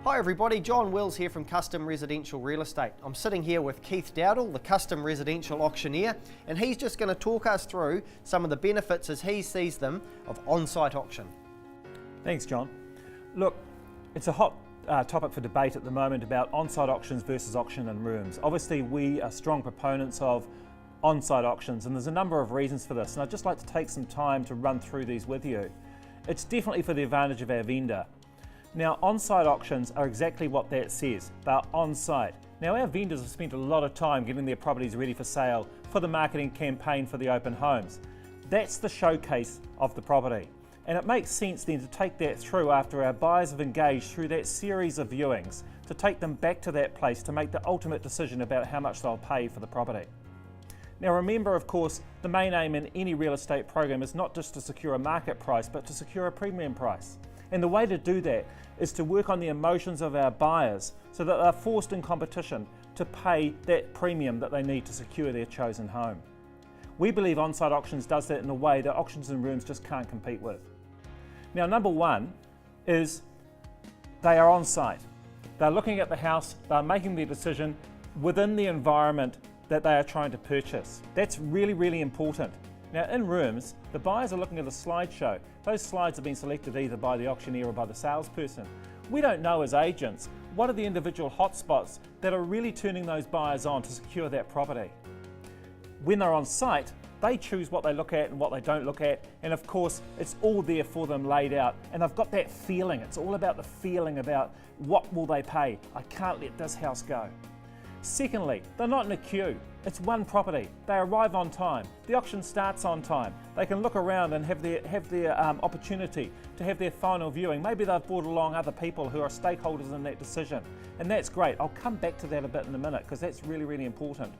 Hi everybody, John Wills here from Custom Residential Real Estate. I'm sitting here with Keith Dowdall, the Custom Residential Auctioneer, and he's just going to talk us through some of the benefits as he sees them of on-site auction. Thanks, John. Look, it's a hot topic for debate at the moment about on-site auctions versus auction in rooms. Obviously, we are strong proponents of on-site auctions, and there's a number of reasons for this, and I'd just like to take some time to run through these with you. It's definitely for the advantage of our vendor. Now, on-site auctions are exactly what that says. They're on-site. Now, our vendors have spent a lot of time getting their properties ready for sale for the marketing campaign for the open homes. That's the showcase of the property. And it makes sense then to take that through after our buyers have engaged through that series of viewings, to take them back to that place to make the ultimate decision about how much they'll pay for the property. Now remember, of course, the main aim in any real estate program is not just to secure a market price, but to secure a premium price. And the way to do that is to work on the emotions of our buyers so that they're forced in competition to pay that premium that they need to secure their chosen home. We believe on-site auctions does that in a way that auctions and rooms just can't compete with. Now, number one is they are on-site. They're looking at the house, they're making their decision within the environment that they are trying to purchase. That's really, really important. Now, in rooms, the buyers are looking at a slideshow. Those slides have been selected either by the auctioneer or by the salesperson. We don't know as agents what are the individual hotspots that are really turning those buyers on to secure that property. When they're on site, they choose what they look at and what they don't look at, and of course, it's all there for them laid out, and they've got that feeling. It's all about the feeling about what will they pay. I can't let this house go. Secondly, they're not in a queue. It's one property. They arrive on time. The auction starts on time. They can look around and have their opportunity to have their final viewing. Maybe they've brought along other people who are stakeholders in that decision, and that's great. I'll come back to that a bit in a minute because that's really, really important.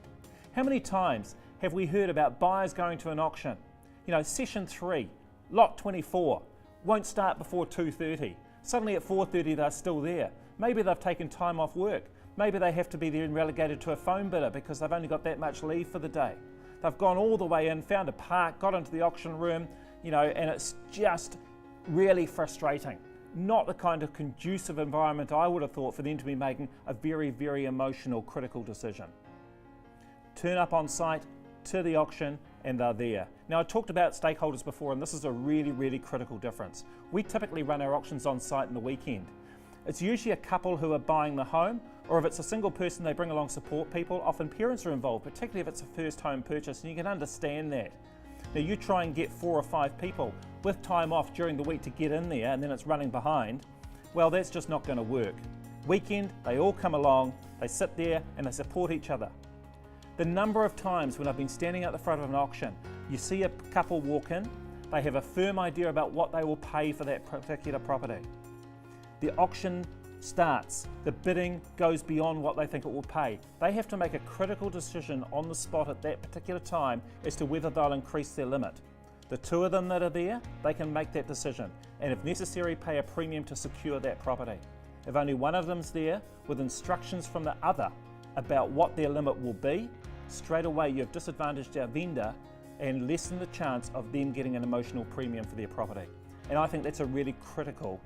How many times have we heard about buyers going to an auction? You know, session 3, lot 24, won't start before 2:30. Suddenly at 4:30 they're still there. Maybe they've taken time off work. Maybe they have to be there and relegated to a phone bidder because they've only got that much leave for the day. They've gone all the way in, found a park, got into the auction room, you know, and it's just really frustrating. Not the kind of conducive environment I would have thought for them to be making a very, very emotional, critical decision. Turn up on site to the auction and they're there. Now, I talked about stakeholders before, and this is a really, really critical difference. We typically run our auctions on site in the weekend. It's usually a couple who are buying the home, or if it's a single person, they bring along support people. Often parents are involved, particularly if it's a first home purchase, and you can understand that. Now, you try and get 4 or 5 people with time off during the week to get in there, and then it's running behind. Well, that's just not going to work. Weekend, they all come along, they sit there, and they support each other. The number of times when I've been standing at the front of an auction, you see a couple walk in, they have a firm idea about what they will pay for that particular property. The auction starts, the bidding goes beyond what they think it will pay. They have to make a critical decision on the spot at that particular time as to whether they'll increase their limit. The 2 of them that are there, they can make that decision, and if necessary, pay a premium to secure that property. If only one of them's there with instructions from the other about what their limit will be, straight away you've disadvantaged our vendor and lessened the chance of them getting an emotional premium for their property. And I think that's a really critical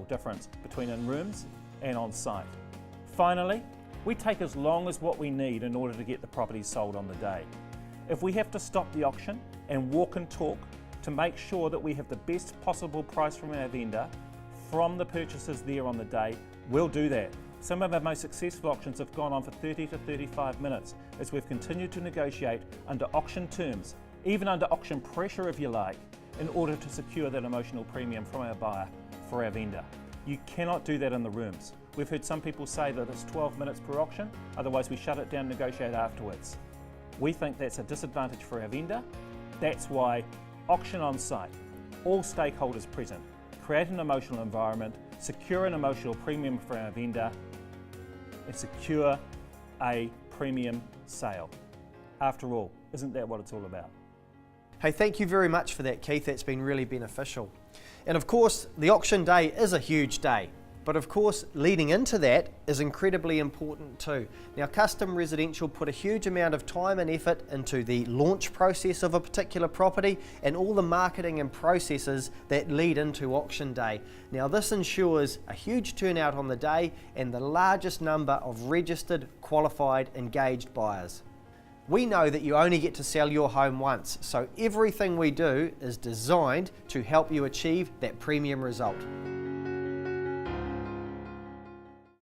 difference between in rooms and on site. Finally, we take as long as what we need in order to get the property sold on the day. If we have to stop the auction and walk and talk to make sure that we have the best possible price from our vendor, from the purchasers there on the day, we'll do that. Some of our most successful auctions have gone on for 30 to 35 minutes as we've continued to negotiate under auction terms, even under auction pressure if you like, in order to secure that emotional premium from our buyer for our vendor. You cannot do that in the rooms. We've heard some people say that it's 12 minutes per auction, otherwise we shut it down and negotiate afterwards. We think that's a disadvantage for our vendor. That's why auction on site, all stakeholders present, create an emotional environment, secure an emotional premium for our vendor, and secure a premium sale. After all, isn't that what it's all about? Hey, thank you very much for that, Keith. That's been really beneficial. And of course, the auction day is a huge day. But of course, leading into that is incredibly important too. Now, Custom Residential put a huge amount of time and effort into the launch process of a particular property and all the marketing and processes that lead into auction day. Now, this ensures a huge turnout on the day and the largest number of registered, qualified, engaged buyers. We know that you only get to sell your home once, so everything we do is designed to help you achieve that premium result.